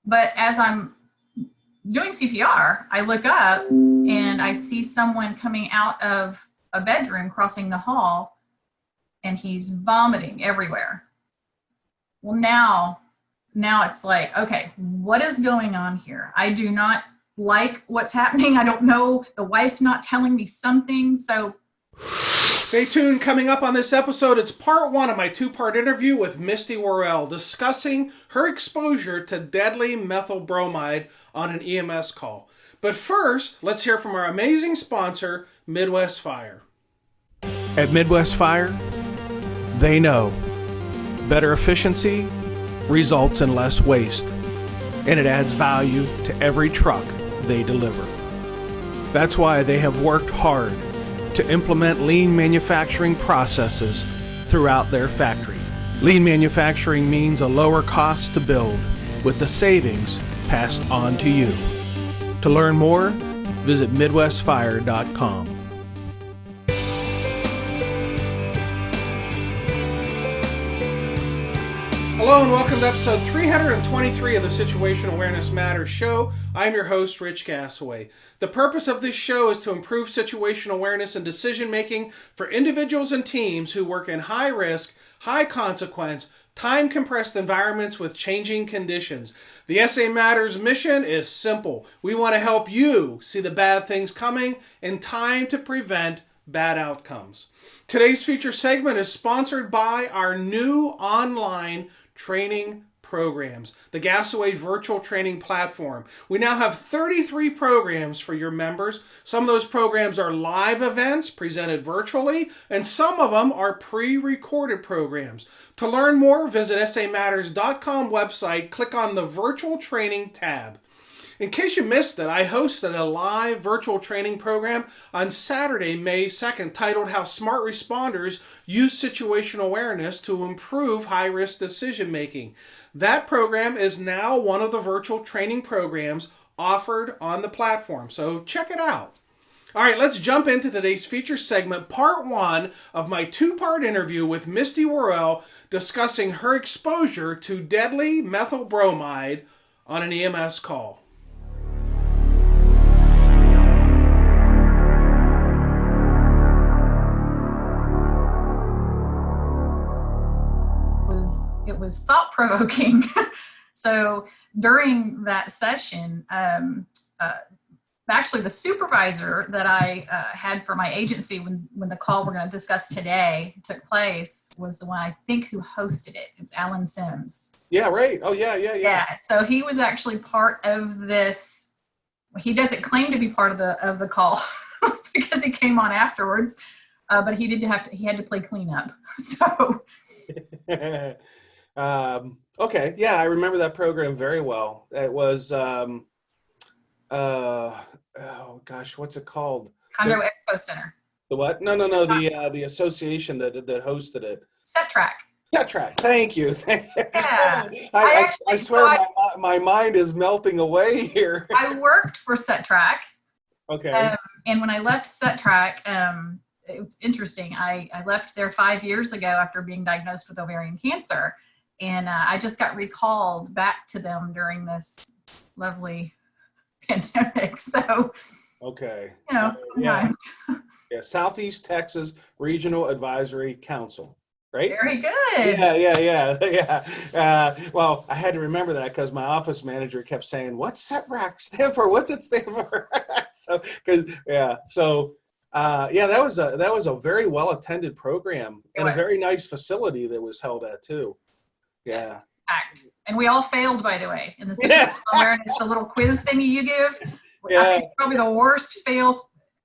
But as I'm doing CPR, I look up and I see someone coming out of a bedroom crossing the hall, and he's vomiting everywhere. Well, now it's like, okay, what is going on here? I do not like what's happening. I don't know. The wife's not telling me something. So stay tuned. Coming up on this episode, it's part one of my two-part interview with Misty Worrell discussing her exposure to deadly methyl bromide on an EMS call. But first, let's hear from our amazing sponsor, Midwest Fire. At Midwest Fire, they know better efficiency results in less waste, and it adds value to every truck they deliver. That's why they have worked hard to implement lean manufacturing processes throughout their factory. Lean manufacturing means a lower cost to build, with the savings passed on to you. To learn more, visit MidwestFire.com. Hello and welcome to episode 323 of the Situational Awareness Matters show. I'm your host, Rich Gassaway. The purpose of this show is to improve situational awareness and decision making for individuals and teams who work in high risk, high consequence, time compressed environments with changing conditions. The SA Matters mission is simple. We want to help you see the bad things coming in time to prevent bad outcomes. Today's feature segment is sponsored by our new online training programs, the Gassaway Virtual Training Platform. We now have 33 programs for your members. Some of those programs are live events presented virtually, and some of them are pre-recorded programs. To learn more, visit samatters.com website, click on the Virtual Training tab. In case you missed it, I hosted a live virtual training program on Saturday, May 2nd, titled How Smart Responders Use Situational Awareness to Improve High-Risk Decision Making. That program is now one of the virtual training programs offered on the platform, so check it out. All right, let's jump into today's feature segment, part one of my two-part interview with Misty Worrell discussing her exposure to deadly methyl bromide on an EMS call. It was thought-provoking. So during that session, actually the supervisor that I had for my agency when the call we're going to discuss today took place was the one I think who hosted it. It was Alan Sims. Yeah, right. Oh, yeah. Yeah, so he was actually part of this. He doesn't claim to be part of the call because he came on afterwards, but he had to play cleanup. So. Okay, yeah, I remember that program very well. It was, oh gosh, what's it called? Condo Expo Center. The what? No, the association that hosted it. SetTrack. Thank you. Yeah. I swear my mind is melting away here. I worked for SetTrack. Okay. And when I left SetTrack, it was interesting. I left there 5 years ago after being diagnosed with ovarian cancer. And I just got recalled back to them during this lovely pandemic. So, okay. Yeah. Southeast Texas Regional Advisory Council, right? Very good. Yeah. Well, I had to remember that because my office manager kept saying, "What's SETRAC stand for? What's it stand for?" that was a very well attended program and a very nice facility that was held at too. Yeah. Yes, and we all failed, by the way, in the situational awareness, the little quiz thingy you give. Yeah. I think probably the worst fail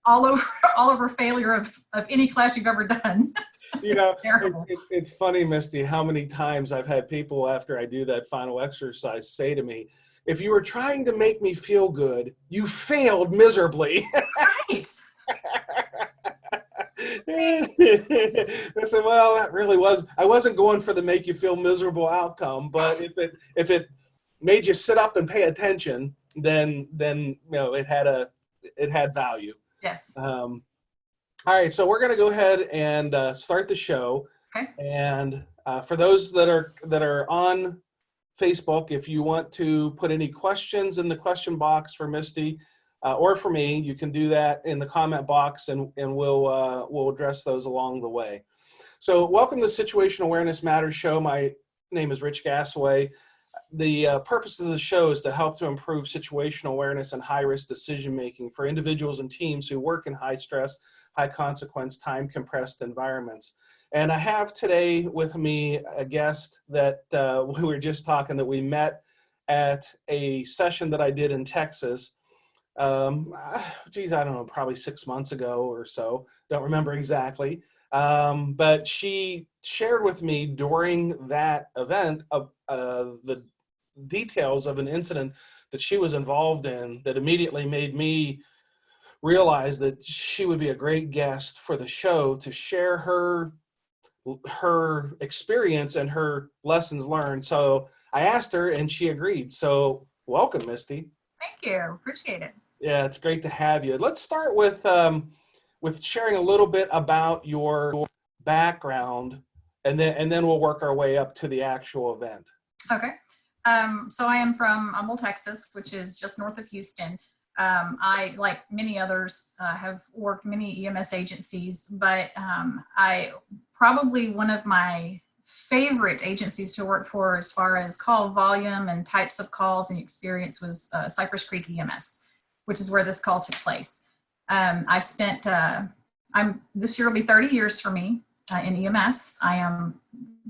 all over failure of any class you've ever done. It's funny, Misty, how many times I've had people after I do that final exercise say to me, "If you were trying to make me feel good, you failed miserably." Right. I said, well, that really was, I wasn't going for the make you feel miserable outcome, but if it made you sit up and pay attention, then it had value. Yes. All right, so we're going to go ahead and start the show. Okay. And for those that are on Facebook. If you want to put any questions in the question box for Misty or for me, you can do that in the comment box, and we'll address those along the way. So welcome to the Situation Awareness Matters show. My name is Rich Gassaway. The purpose of the show is to help to improve situational awareness and high-risk decision-making for individuals and teams who work in high-stress, high-consequence, time-compressed environments. And I have today with me a guest that we were just talking that we met at a session that I did in Texas. Geez, I don't know, probably 6 months ago or so. Don't remember exactly. But she shared with me during that event the details of an incident that she was involved in that immediately made me realize that she would be a great guest for the show to share her experience and her lessons learned. So I asked her and she agreed. So welcome, Misty. Thank you. Appreciate it. Yeah, it's great to have you. Let's start with sharing a little bit about your background, and then we'll work our way up to the actual event. Okay. So I am from Humble, Texas, which is just north of Houston. I, like many others, have worked many EMS agencies, but I probably one of my favorite agencies to work for as far as call volume and types of calls and experience was Cypress Creek EMS, which is where this call took place. I spent, this year will be 30 years for me in EMS. I am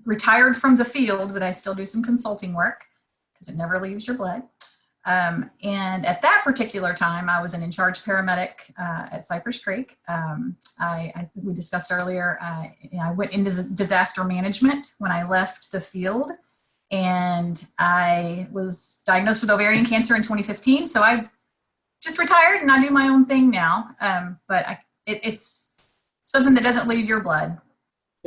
retired from the field, but I still do some consulting work because it never leaves your blood. And at that particular time, I was an in-charge paramedic at Cypress Creek. We discussed earlier, I went into disaster management when I left the field, and I was diagnosed with ovarian cancer in 2015. So I just retired and I do my own thing now. But it's something that doesn't leave your blood.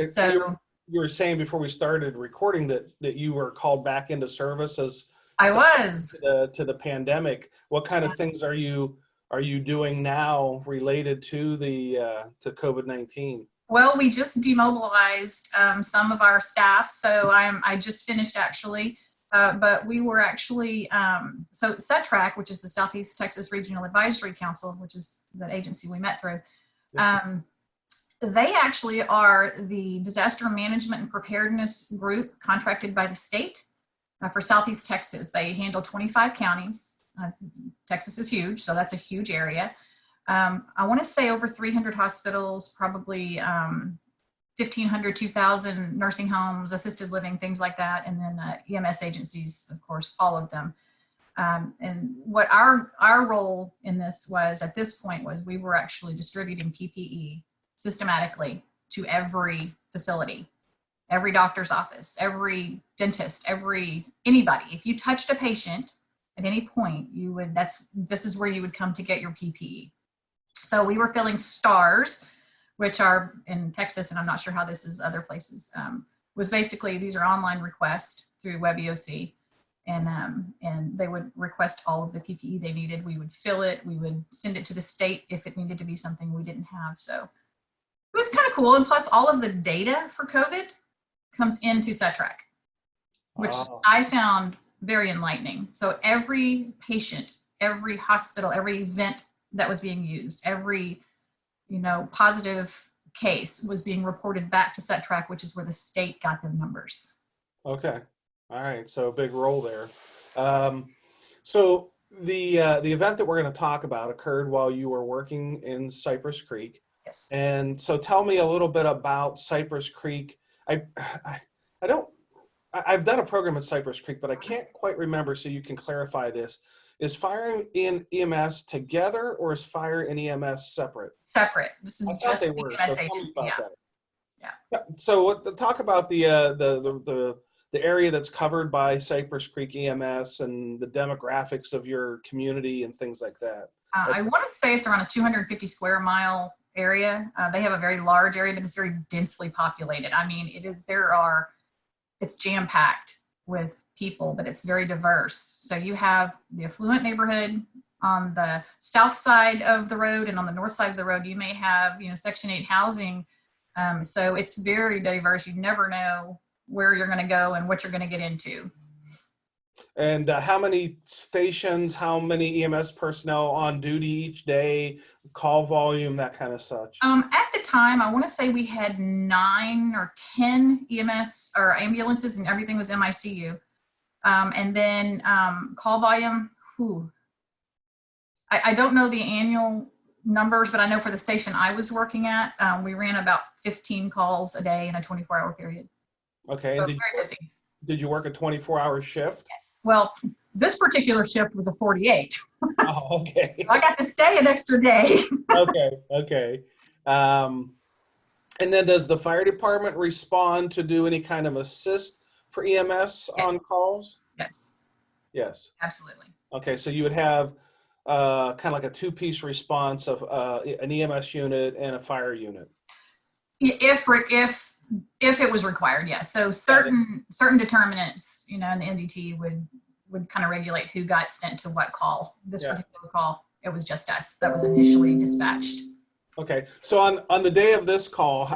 So you were saying before we started recording that you were called back into service as I was to the pandemic. What kind of things are you doing now related to the to COVID-19? Well, we just demobilized some of our staff, so I just finished actually, but we were actually so CETRAC, which is the Southeast Texas Regional Advisory Council, which is the agency we met through. They actually are the disaster management and preparedness group contracted by the state for Southeast Texas. They handle 25 counties. Texas is huge, so that's a huge area. I want to say over 300 hospitals, probably 1,500, 2,000 nursing homes, assisted living, things like that, and then EMS agencies, of course, all of them. And what our role in this was at this point was we were actually distributing PPE systematically to every facility, every doctor's office, every dentist, anybody. If you touched a patient at any point, this is where you would come to get your PPE. So we were filling stars, which are in Texas, and I'm not sure how this is other places, was basically, these are online requests through WebEOC, and they would request all of the PPE they needed. We would fill it, we would send it to the state if it needed to be something we didn't have. So it was kind of cool. And plus all of the data for COVID comes into CETRAC, which I found very enlightening. So every patient, every hospital, every event that was being used, every, positive case was being reported back to CETRAC, which is where the state got their numbers. Okay. All right. So big role there. So the event that we're going to talk about occurred while you were working in Cypress Creek. Yes. And so tell me a little bit about Cypress Creek. I've done a program at Cypress Creek, but I can't quite remember, so you can clarify this. Is fire and EMS together, or is fire and EMS separate? Separate. This is just the EMS agency. Yeah. So talk about the area that's covered by Cypress Creek EMS and the demographics of your community and things like that. I want to say it's around a 250 square mile area. They have a very large area, but it's very densely populated. I mean, it's jam-packed with people, but it's very diverse. So you have the affluent neighborhood on the south side of the road, and on the north side of the road, you may have, Section 8 housing. So it's very diverse. You never know where you're going to go and what you're going to get into. And how many stations, how many EMS personnel on duty each day, call volume, that kind of such? At the time, I want to say we had 9 or 10 EMS or ambulances, and everything was MICU. And then call volume, I don't know the annual numbers, but I know for the station I was working at, we ran about 15 calls a day in a 24-hour period. Okay, So and very busy. did you work a 24-hour shift? Yes. Well, this particular shift was a 48. Oh, okay. I got to stay an extra day. Okay. And then does the fire department respond to do any kind of assist for EMS on calls? Yes, Yes. absolutely. Okay, so you would have kind of like a two-piece response of an EMS unit and a fire unit. If it was required, yes. So certain determinants, in the MDT would kind of regulate who got sent to what call. This particular call, it was just us that was initially dispatched. Okay, so on the day of this call,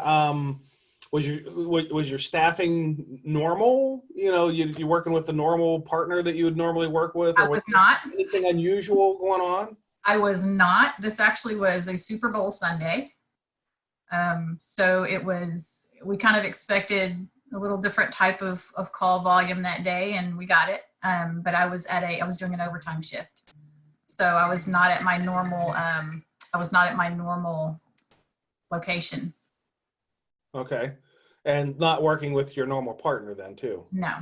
was your staffing normal? You working with the normal partner that you would normally work with, or I was not. Anything unusual going on? I was not. This actually was a Super Bowl Sunday. So we kind of expected a little different type of call volume that day, and we got it. But I was doing an overtime shift. So I was not at my normal, location. Okay. And not working with your normal partner then too? No.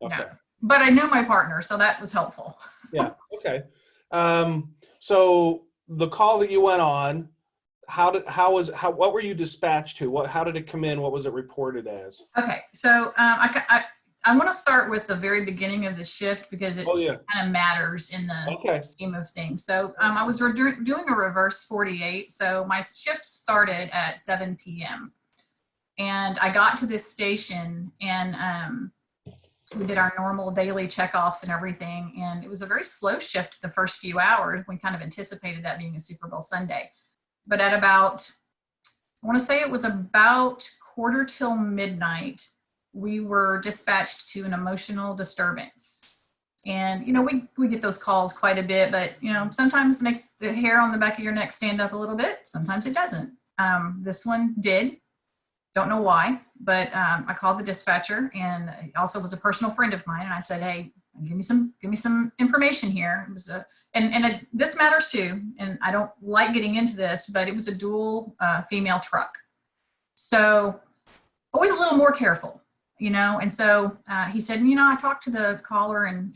Okay. No. But I knew my partner, so that was helpful. Yeah. Okay. So the call that you went on, what were you dispatched to? How did it come in? What was it reported as? Okay. So I want to start with the very beginning of the shift because it kind of matters in the scheme of things. So I was doing a reverse 48. So my shift started at 7 p.m. And I got to this station and we did our normal daily checkoffs and everything. And it was a very slow shift the first few hours. We kind of anticipated that being a Super Bowl Sunday. But at about, I want to say it was about 1:45, we were dispatched to an emotional disturbance. And, we get those calls quite a bit, but, sometimes it makes the hair on the back of your neck stand up a little bit. Sometimes it doesn't. This one did. Don't know why, but I called the dispatcher, and he also was a personal friend of mine. And I said, hey, give me some information here. It was this matters too. And I don't like getting into this, but it was a dual female truck. So always a little more careful. And so he said, I talked to the caller and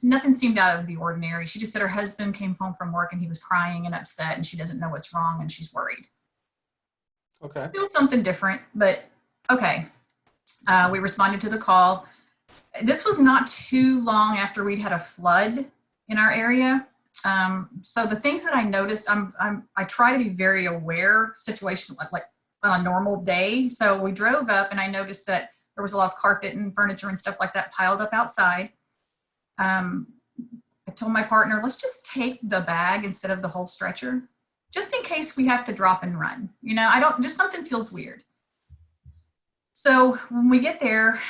nothing seemed out of the ordinary. She just said her husband came home from work and he was crying and upset and she doesn't know what's wrong and she's worried. Okay. Still something different, but okay. We responded to the call. This was not too long after we'd had a flood in our area. So the things that I noticed, I try to be very aware situation like on a normal day. So we drove up and I noticed that there was a lot of carpet and furniture and stuff like that piled up outside. I told my partner, let's just take the bag instead of the whole stretcher, just in case we have to drop and run. Just something feels weird. So when we get there,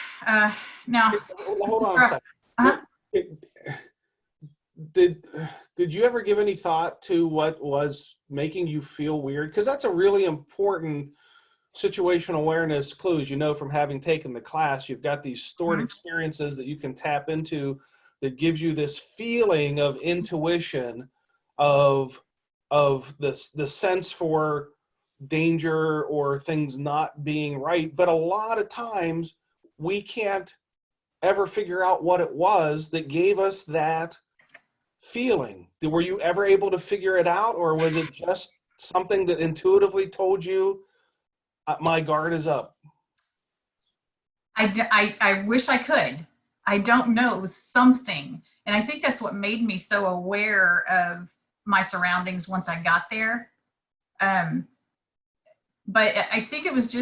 now. Hold on a second. Did you ever give any thought to what was making you feel weird? Because that's a really important situational awareness clues. From having taken the class, you've got these stored experiences that you can tap into that gives you this feeling of intuition of the sense for danger or things not being right. But a lot of times we can't ever figure out what it was that gave us that feeling. Were you ever able to figure it out, or was it just something that intuitively told you, my guard is up? I wish I could. I don't know. It was something. And I think that's what made me so aware of my surroundings once I got there. But I think it's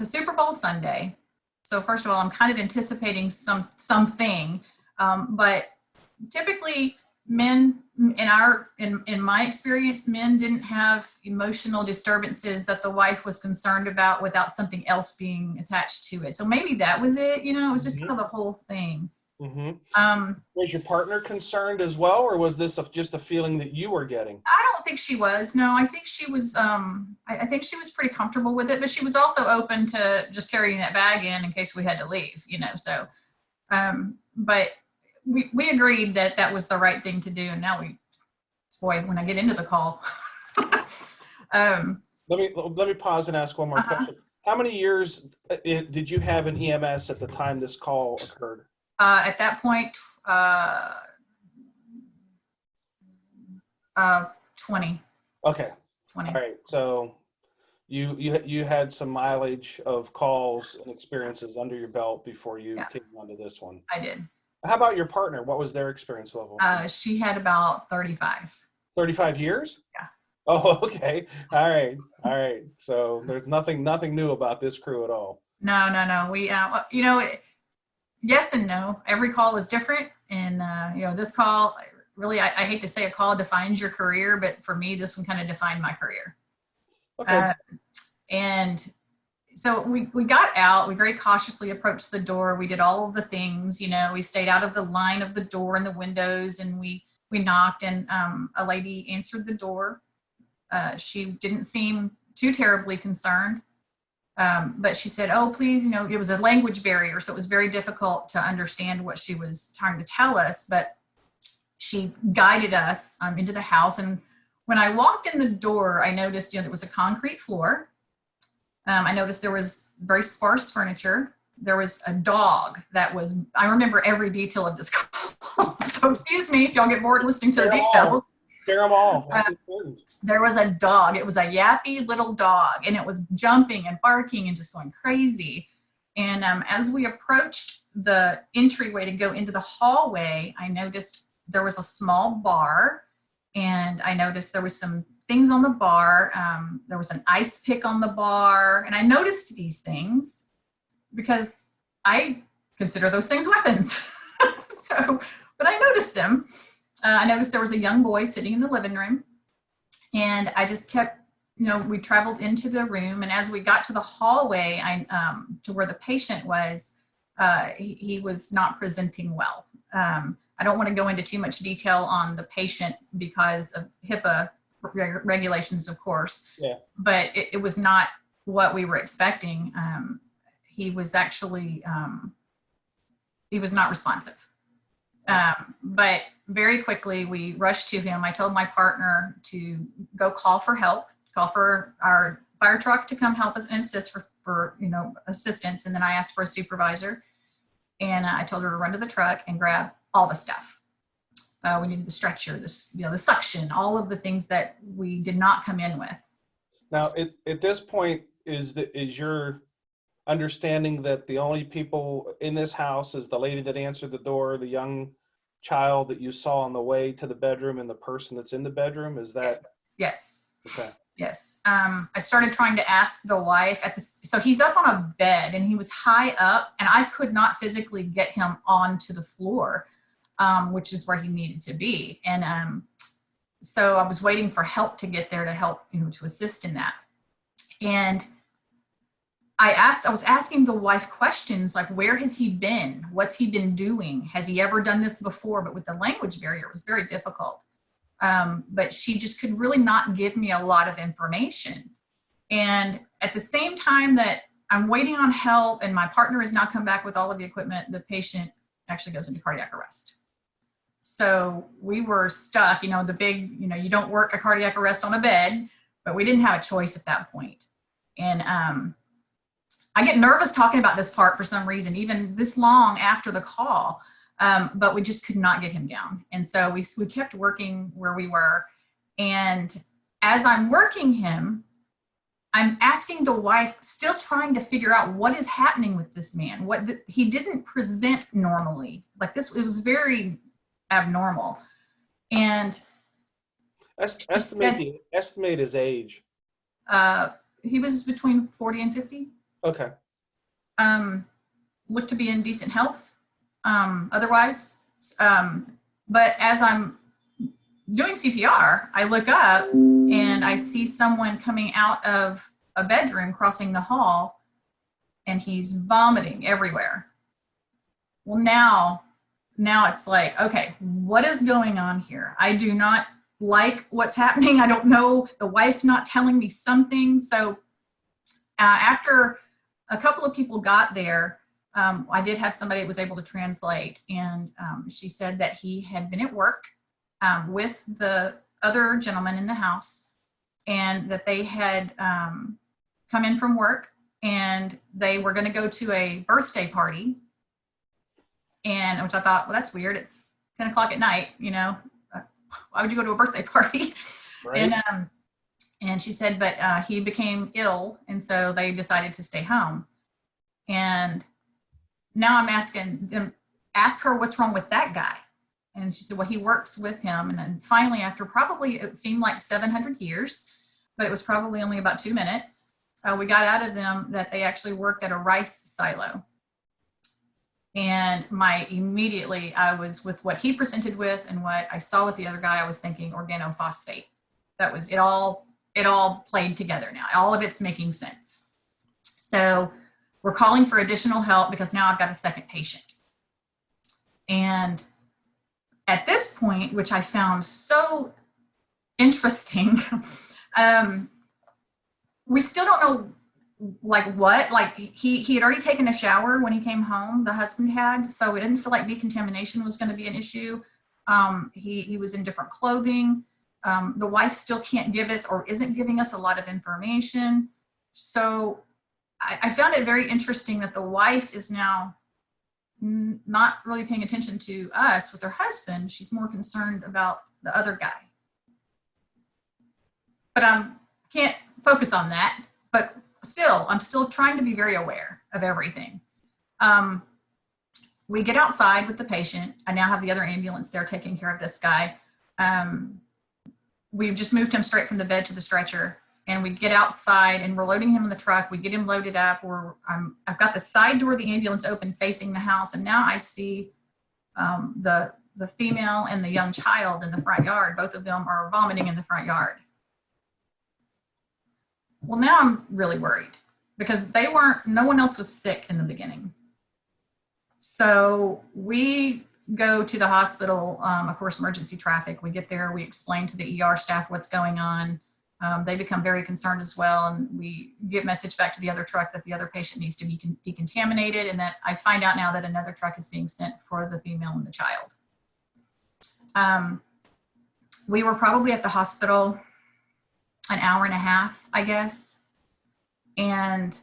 a Super Bowl Sunday. So first of all, I'm kind of anticipating something. But typically men in my experience, men didn't have emotional disturbances that the wife was concerned about without something else being attached to it. So maybe that was it. It was just kind of the whole thing. Was your partner concerned as well, or was this just a feeling that you were getting? I don't think she was. No, I think she was. I think she was pretty comfortable with it, but she was also open to just carrying that bag in case we had to leave. So, but we agreed that that was the right thing to do, and now boy, when I get into the call. Let me pause and ask one more question. How many years did you have an EMS at the time this call occurred? At that point, 20. Okay. 20. All right. So you had some mileage of calls and experiences under your belt before you came onto this one. I did. How about your partner? What was their experience level? She had about 35. 35 years? Yeah. Oh, okay. All right. So there's nothing new about this crew at all. No. We, yes and no. Every call is different. And, this call, really, I hate to say a call defines your career, but for me, this one kind of defined my career. Okay. And so we got out, we very cautiously approached the door. We did all of the things, we stayed out of the line of the door and the windows, and we knocked, and a lady answered the door. She didn't seem too terribly concerned. But she said, oh, please, it was a language barrier. So it was very difficult to understand what she was trying to tell us, but she guided us into the house. And when I walked in the door, I noticed, there was a concrete floor. I noticed there was very sparse furniture. There was a dog I remember every detail of this call. So excuse me if y'all get bored listening to the details. Share them all. That's important. There was a dog. It was a yappy little dog, and it was jumping and barking and just going crazy. And as we approached the entryway to go into the hallway, I noticed there was a small bar, and I noticed there was some things on the bar. There was an ice pick on the bar, and I noticed these things because I consider those things weapons. But I noticed them. I noticed there was a young boy sitting in the living room, and I just kept, we traveled into the room, and as we got to the hallway, to where the patient was, he was not presenting well. I don't want to go into too much detail on the patient because of HIPAA regulations, of course. Yeah. But it was not what we were expecting. He was actually, he was not responsive. But very quickly we rushed to him. I told my partner to go call for help, call for our fire truck to come help us and assist for assistance. And then I asked for a supervisor, and I told her to run to the truck and grab all the stuff. We needed the stretcher, the suction, all of the things that we did not come in with. Now, at this point, is your understanding that the only people in this house is the lady that answered the door, the young child that you saw on the way to the bedroom, and the person that's in the bedroom? Is that? Yes. Okay. Yes. I started trying to ask the wife so he's up on a bed, and he was high up, and I could not physically get him onto the floor, which is where he needed to be. And so I was waiting for help to get there to help, to assist in that. And I was asking the wife questions like, where has he been? What's he been doing? Has he ever done this before? But with the language barrier, it was very difficult. But she just could really not give me a lot of information. And at the same time that I'm waiting on help and my partner has now come back with all of the equipment, the patient actually goes into cardiac arrest. So we were stuck, the big, you don't work a cardiac arrest on a bed, but we didn't have a choice at that point. And I get nervous talking about this part for some reason, even this long after the call, but we just could not get him down. And so we kept working where we were. And as I'm working him, I'm asking the wife, still trying to figure out what is happening with this man. He didn't present normally like this. It was very abnormal. And estimate his age. He was between 40 and 50. Okay. Looked to be in decent health, otherwise. But as I'm doing CPR, I look up and I see someone coming out of a bedroom crossing the hall, and he's vomiting everywhere. Well, now it's like, okay, what is going on here? I do not like what's happening. I don't know. The wife's not telling me something. So after a couple of people got there, I did have somebody that was able to translate, and she said that he had been at work with the other gentleman in the house, and that they had come in from work, and they were going to go to a birthday party, and which I thought, well, that's weird. It's 10 o'clock at night, why would you go to a birthday party? Right. And she said, but he became ill, and so they decided to stay home. And now I'm asking them, ask her what's wrong with that guy. And she said, well, he works with him. And then finally, after probably, it seemed like 700 years, but it was probably only about 2 minutes, we got out of them that they actually worked at a rice silo. And immediately I was, with what he presented with and what I saw with the other guy, I was thinking organophosphate. That was it all played together now. All of it's making sense. So we're calling for additional help because now I've got a second patient. And at this point, which I found so interesting, we still don't know he had already taken a shower when he came home, the husband had, so we didn't feel like decontamination was going to be an issue. He was in different clothing. The wife still can't give us, or isn't giving us, a lot of information. So I found it very interesting that the wife is now not really paying attention to us with her husband. She's more concerned about the other guy. But I can't focus on that. But still, I'm still trying to be very aware of everything. We get outside with the patient. I now have the other ambulance there taking care of this guy. We've just moved him straight from the bed to the stretcher, and we get outside and we're loading him in the truck. We get him loaded up. I've got the side door of the ambulance open facing the house, and now I see the female and the young child in the front yard. Both of them are vomiting in the front yard. Well, now I'm really worried because no one else was sick in the beginning. So we go to the hospital, of course, emergency traffic. We get there, we explain to the ER staff what's going on. They become very concerned as well. And we get message back to the other truck that the other patient needs to be decontaminated. And that I find out now that another truck is being sent for the female and the child. We were probably at the hospital an hour and a half, I guess. And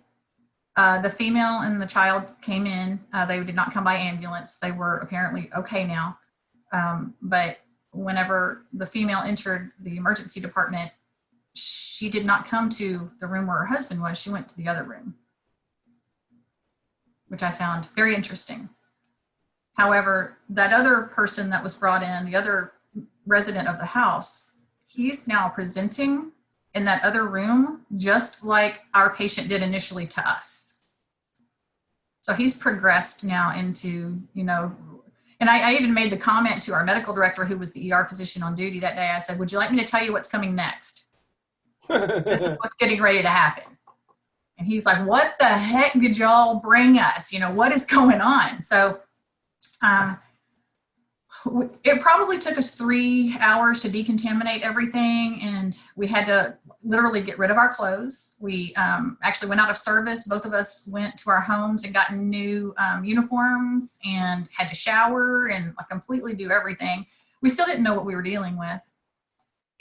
the female and the child came in. They did not come by ambulance. They were apparently okay now. But whenever the female entered the emergency department, she did not come to the room where her husband was. She went to the other room, which I found very interesting. However, that other person that was brought in, the other resident of the house, he's now presenting in that other room just like our patient did initially to us. So he's progressed now into, and I even made the comment to our medical director, who was the ER physician on duty that day. I said, would you like me to tell you what's coming next? What's getting ready to happen? And he's like, what the heck did y'all bring us? What is going on? So it probably took us 3 hours to decontaminate everything, and we had to literally get rid of our clothes. We actually went out of service. Both of us went to our homes and got new uniforms and had to shower and completely do everything. We still didn't know what we were dealing with.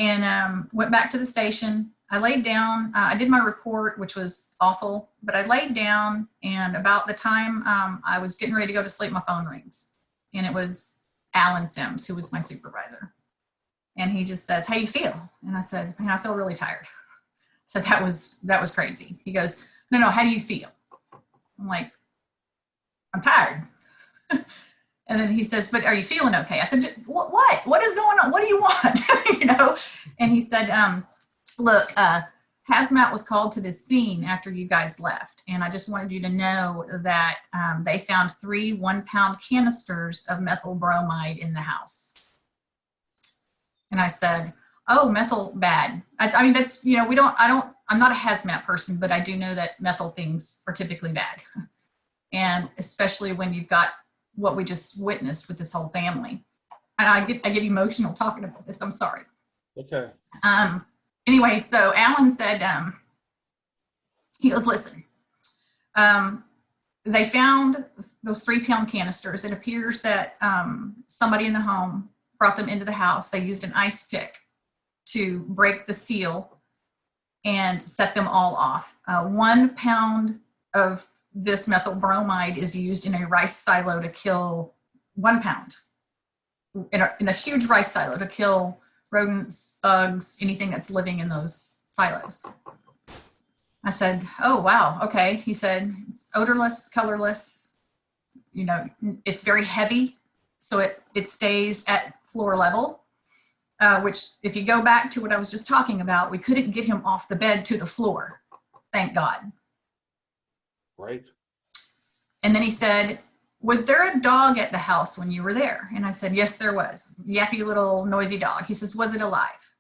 And went back to the station. I laid down. I did my report, which was awful, but I laid down, and about the time I was getting ready to go to sleep, my phone rings. And it was Alan Sims, who was my supervisor. And he just says, how you feel? And I said, man, I feel really tired. So that was crazy. He goes, no, how do you feel? I'm like, I'm tired. And then he says, but are you feeling okay? I said, what is going on? What do you want? And he said, look, hazmat was called to this scene after you guys left. And I just wanted you to know that they found 3 1-pound canisters of methyl bromide in the house. And I said, oh, methyl bad. I mean, that's, you know, I'm not a hazmat person, but I do know that methyl things are typically bad. And especially when you've got what we just witnessed with this whole family. And I get emotional talking about this. I'm sorry. Okay. Anyway, so Alan said, he goes, listen, they found those 3-pound canisters. It appears that somebody in the home brought them into the house. They used an ice pick to break the seal and set them all off. 1 pound of this methyl bromide is used in a rice silo to kill 1 pound. In a huge rice silo to kill rodents, bugs, anything that's living in those silos. I said, oh, wow, okay. He said, it's odorless, colorless, you know, it's very heavy, so it stays at floor level, which if you go back to what I was just talking about, we couldn't get him off the bed to the floor, thank God. Right. And then he said, was there a dog at the house when you were there? And I said, yes, there was. Yappy little noisy dog. He says, was it alive?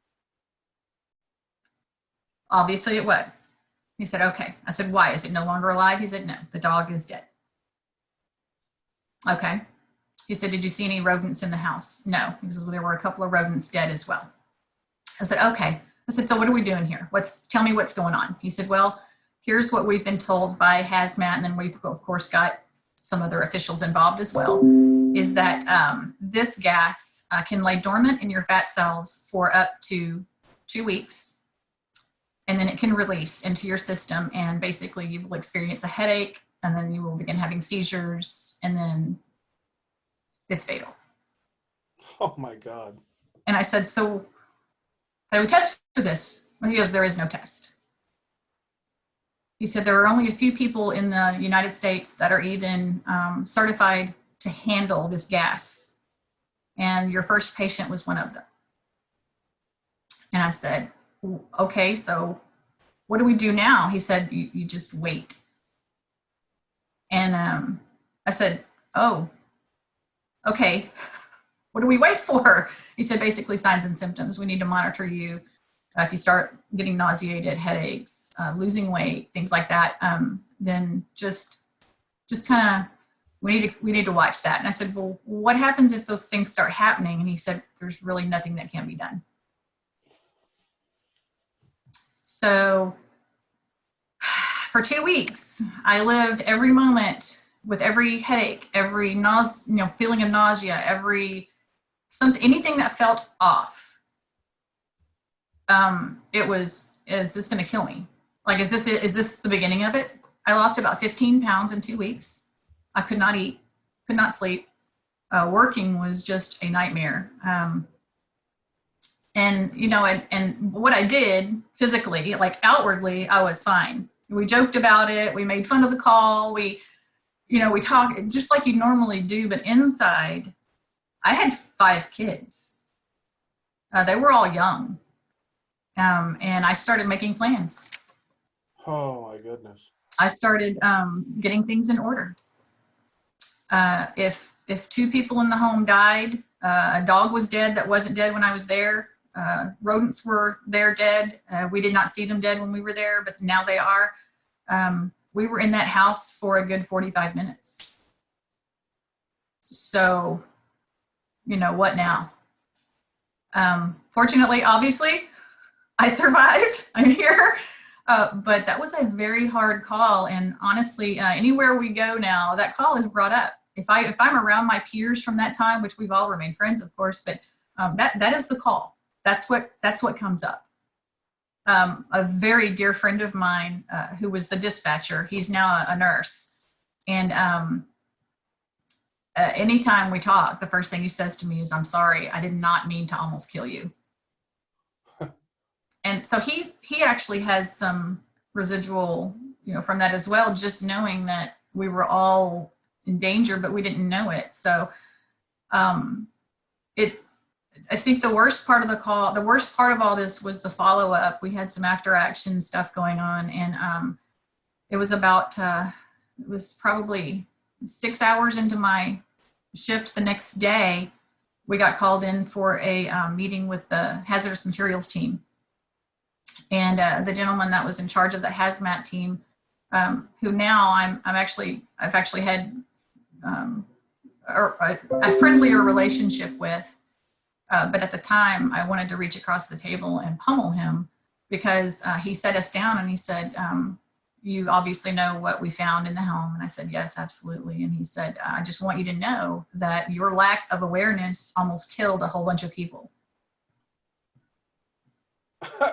Obviously it was. He said, okay. I said, why? Is it no longer alive? He said, no, the dog is dead. Okay. He said, did you see any rodents in the house? No. He says, well, there were a couple of rodents dead as well. I said, okay. I said, so what are we doing here? Tell me what's going on. He said, well, here's what we've been told by hazmat, and then we've of course got some other officials involved as well, is that this gas can lay dormant in your fat cells for up to 2 weeks. And then it can release into your system, and basically you will experience a headache, and then you will begin having seizures, and then it's fatal. Oh my God. And I said, so how do we test for this? And he goes, there is no test. He said, there are only a few people in the United States that are even certified to handle this gas. And your first patient was one of them. And I said, okay, so what do we do now? He said, you just wait. And I said, oh, okay, what do we wait for? He said, basically signs and symptoms. We need to monitor you. If you start getting nauseated, headaches, losing weight, things like that, then just kind of, we need to watch that. And I said, well, what happens if those things start happening? And he said, there's really nothing that can be done. So for 2 weeks, I lived every moment with every headache, every feeling of nausea, anything that felt off. It was, is this going to kill me? Like, is this the beginning of it? I lost about 15 pounds in 2 weeks. I could not eat, could not sleep. Working was just a nightmare. And, you know, and what I did physically, like outwardly, I was fine. We joked about it. We made fun of the call. We talked just like you normally do, but inside I had 5 kids. They were all young. And I started making plans. Oh my goodness. I started getting things in order. If 2 people in the home died, a dog was dead that wasn't dead when I was there. Rodents were there dead. We did not see them dead when we were there, but now they are. We were in that house for a good 45 minutes. So, you know, what now? Fortunately, obviously, I survived. I'm here. But that was a very hard call. And honestly, anywhere we go now, that call is brought up. If I'm around my peers from that time, which we've all remained friends, of course, but that is the call. That's what comes up. A very dear friend of mine who was the dispatcher, he's now a nurse. And anytime we talk, the first thing he says to me is, I'm sorry, I did not mean to almost kill you. And so he actually has some residual, you know, from that as well, just knowing that we were all in danger, but we didn't know it. So I think the worst part of all this was the follow-up. We had some after action stuff going on, and it was probably 6 hours into my shift the next day we got called in for a meeting with the hazardous materials team. And the gentleman that was in charge of the hazmat team, who now I've actually had a friendlier relationship with, but at the time I wanted to reach across the table and pummel him because he set us down and he said, you obviously know what we found in the home. And I said, yes, absolutely. And he said, I just want you to know that your lack of awareness almost killed a whole bunch of people.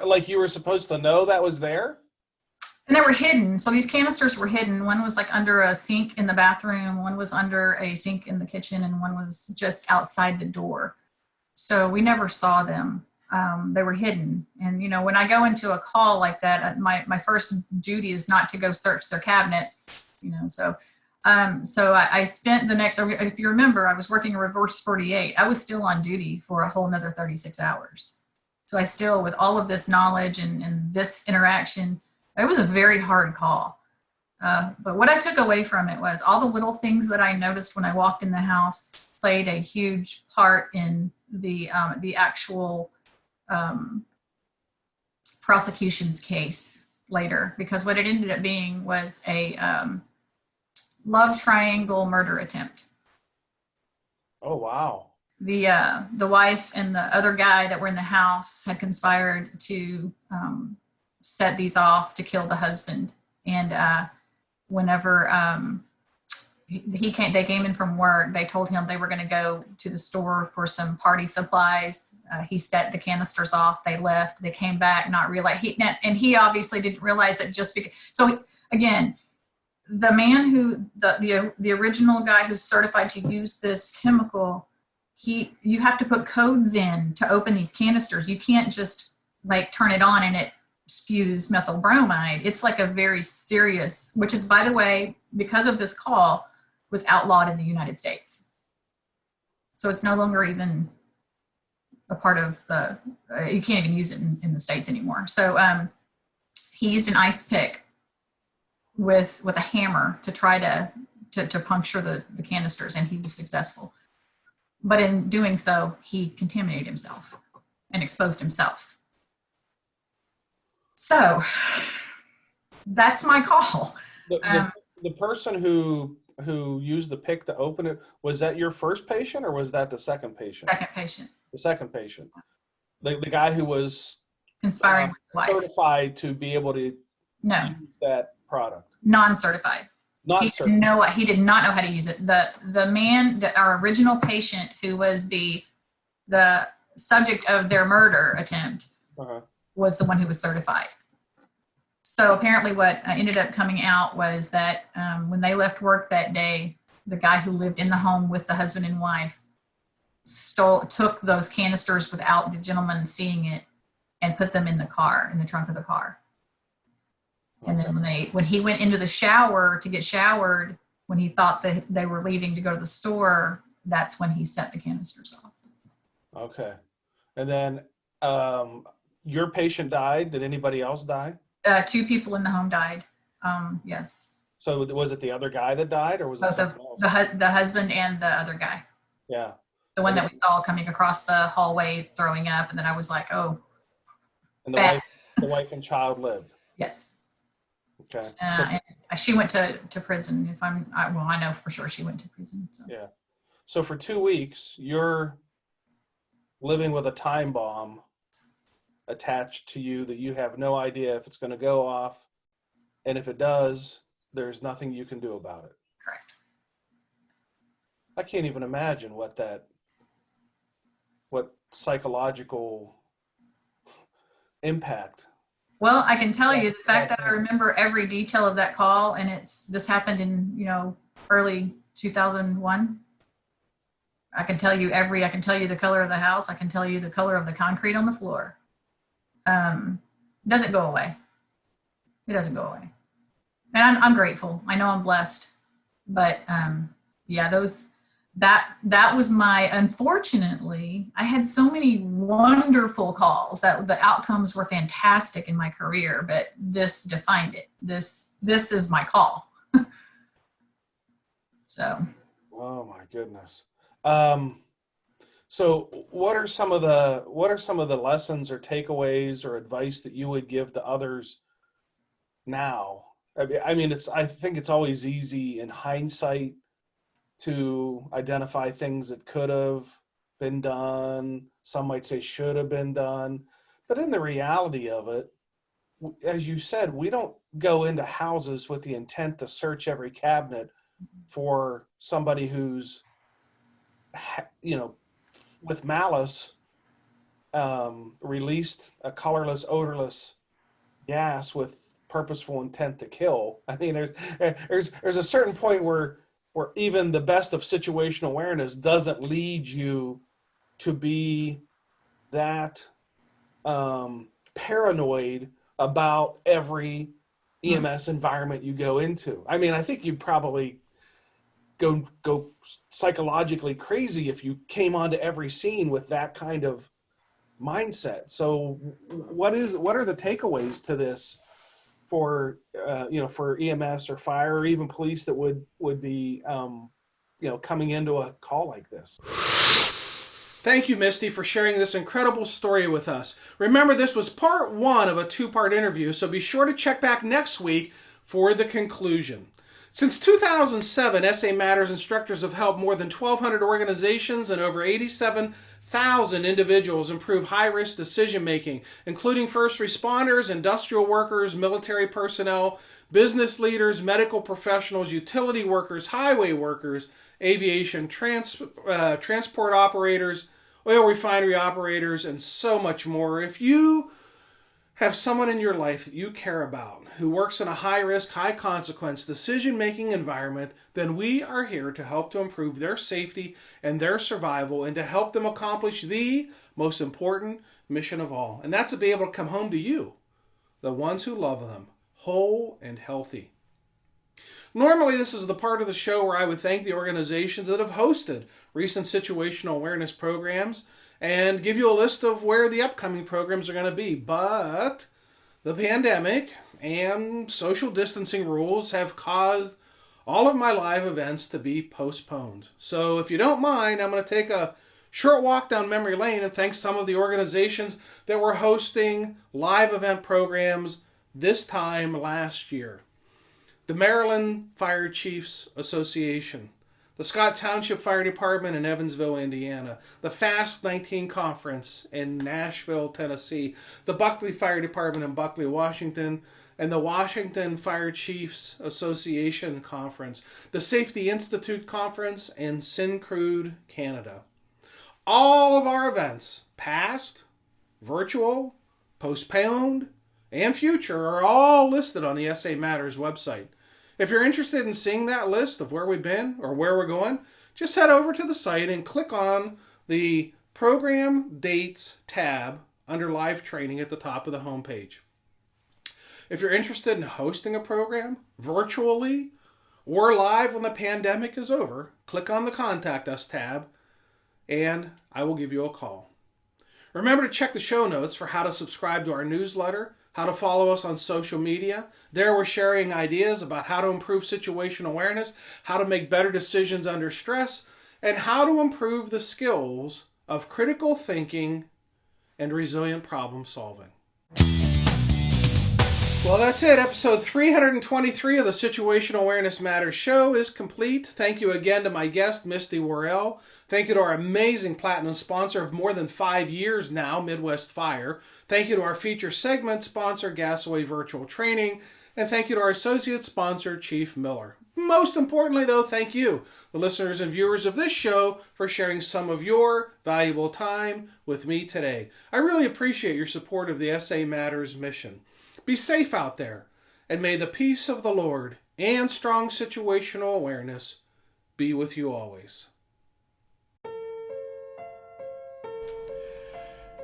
Like you were supposed to know that was there? And they were hidden. So these canisters were hidden. One was like under a sink in the bathroom, one was under a sink in the kitchen, and one was just outside the door. So we never saw them. They were hidden. And, you know, when I go into a call like that, my first duty is not to go search their cabinets, you know. So I spent the next, if you remember, I was working a reverse 48. I was still on duty for a whole nother 36 hours. So I still, with all of this knowledge and this interaction, it was a very hard call. But what I took away from it was all the little things that I noticed when I walked in the house played a huge part in the actual prosecution's case later, because what it ended up being was a love triangle murder attempt. Oh, wow. The wife and the other guy that were in the house had conspired to set these off to kill the husband. And whenever they came in from work, they told him they were going to go to the store for some party supplies. He set the canisters off. They left. They came back, not realize he obviously didn't realize that just because. So again, the man who the original guy who's certified to use this chemical, you have to put codes in to open these canisters. You can't just like turn it on and it spews methyl bromide. It's like a very serious, which is, by the way, because of this call, was outlawed in the United States. So it's no longer even a part of the, you can't even use it in the States anymore. So he used an ice pick with a hammer to try to puncture the canisters, and he was successful. But in doing so, he contaminated himself and exposed himself. So that's my call. The person who used the pick to open it, was that your first patient or was that the second patient? Second patient. The second patient. The guy who was conspiring with his wife. Certified to be able to use that product. Non-certified. He did not know how to use it. The man, our original patient, who was the subject of their murder attempt, was the one who was certified. So apparently what ended up coming out was that when they left work that day, the guy who lived in the home with the husband and wife took those canisters without the gentleman seeing it and put them in the car, in the trunk of the car. And then when he went into the shower to get showered, when he thought that they were leaving to go to the store, that's when he set the canisters off. Okay. And then your patient died. Did anybody else die? 2 people in the home died. Yes. So was it the other guy that died, or was it someone else? The husband and the other guy? Yeah. The one that we saw coming across the hallway throwing up, and then I was like, oh. And the wife and child lived? Yes. Okay. And she went to prison. I know for sure she went to prison. So. Yeah. So for 2 weeks, you're living with a time bomb attached to you that you have no idea if it's going to go off. And if it does, there's nothing you can do about it. Correct. I can't even imagine what psychological impact. Well, I can tell you the fact that I remember every detail of that call, and this happened in, early 2001. I can tell you the color of the house. I can tell you the color of the concrete on the floor. It doesn't go away. It doesn't go away. And I'm grateful. I know I'm blessed, but that was unfortunately, I had so many wonderful calls that the outcomes were fantastic in my career, but this defined it. This is my call. So. Oh my goodness. So what are some of the lessons or takeaways or advice that you would give to others now? I think it's always easy in hindsight to identify things that could have been done. Some might say should have been done. But in the reality of it, as you said, we don't go into houses with the intent to search every cabinet for somebody who's, with malice, released a colorless, odorless gas with purposeful intent to kill. I mean, there's a certain point where even the best of situational awareness doesn't lead you to be that paranoid about every EMS environment you go into. I mean, I think you'd probably go psychologically crazy if you came onto every scene with that kind of mindset. So what are the takeaways to this for for EMS or fire or even police that would be coming into a call like this? Thank you, Misty, for sharing this incredible story with us. Remember, this was part 1 of a 2-part interview, so be sure to check back next week for the conclusion. Since 2007, SA Matters instructors have helped more than 1,200 organizations and over 87,000 individuals improve high-risk decision-making, including first responders, industrial workers, military personnel, business leaders, medical professionals, utility workers, highway workers, aviation, transport operators, oil refinery operators, and so much more. If you have someone in your life that you care about who works in a high-risk, high-consequence decision-making environment, then we are here to help to improve their safety and their survival and to help them accomplish the most important mission of all. And that's to be able to come home to you, the ones who love them, whole and healthy. Normally, this is the part of the show where I would thank the organizations that have hosted recent situational awareness programs and give you a list of where the upcoming programs are going to be. But the pandemic and social distancing rules have caused all of my live events to be postponed. So if you don't mind, I'm going to take a short walk down memory lane and thank some of the organizations that were hosting live event programs this time last year. The Maryland Fire Chiefs Association, the Scott Township Fire Department in Evansville, Indiana, the Fast 19 Conference in Nashville, Tennessee, the Buckley Fire Department in Buckley, Washington, and the Washington Fire Chiefs Association Conference, the Safety Institute Conference in Syncrude, Canada. All of our events, past, virtual, postponed, and future, are all listed on the SA Matters website. If you're interested in seeing that list of where we've been or where we're going, just head over to the site and click on the Program Dates tab under Live Training at the top of the homepage. If you're interested in hosting a program virtually or live when the pandemic is over, click on the Contact Us tab and I will give you a call. Remember to check the show notes for how to subscribe to our newsletter, how to follow us on social media. There we're sharing ideas about how to improve situational awareness, how to make better decisions under stress, and how to improve the skills of critical thinking and resilient problem solving. Well, that's it. Episode 323 of the Situational Awareness Matters show is complete. Thank you again to my guest, Misty Worrell. Thank you to our amazing platinum sponsor of more than 5 years now, Midwest Fire. Thank you to our feature segment sponsor, Gasaway Virtual Training. And thank you to our associate sponsor, Chief Miller. Most importantly, though, thank you, the listeners and viewers of this show, for sharing some of your valuable time with me today. I really appreciate your support of the SA Matters mission. Be safe out there, and may the peace of the Lord and strong situational awareness be with you always.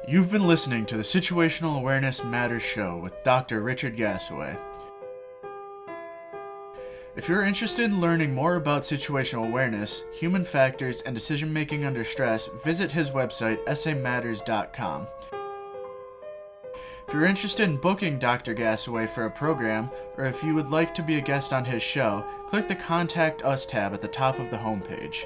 You've been listening to the Situational Awareness Matters show with Dr. Richard Gasaway. If you're interested in learning more about situational awareness, human factors, and decision-making under stress, visit his website, samatters.com. If you're interested in booking Dr. Gasaway for a program, or if you would like to be a guest on his show, click the Contact Us tab at the top of the homepage.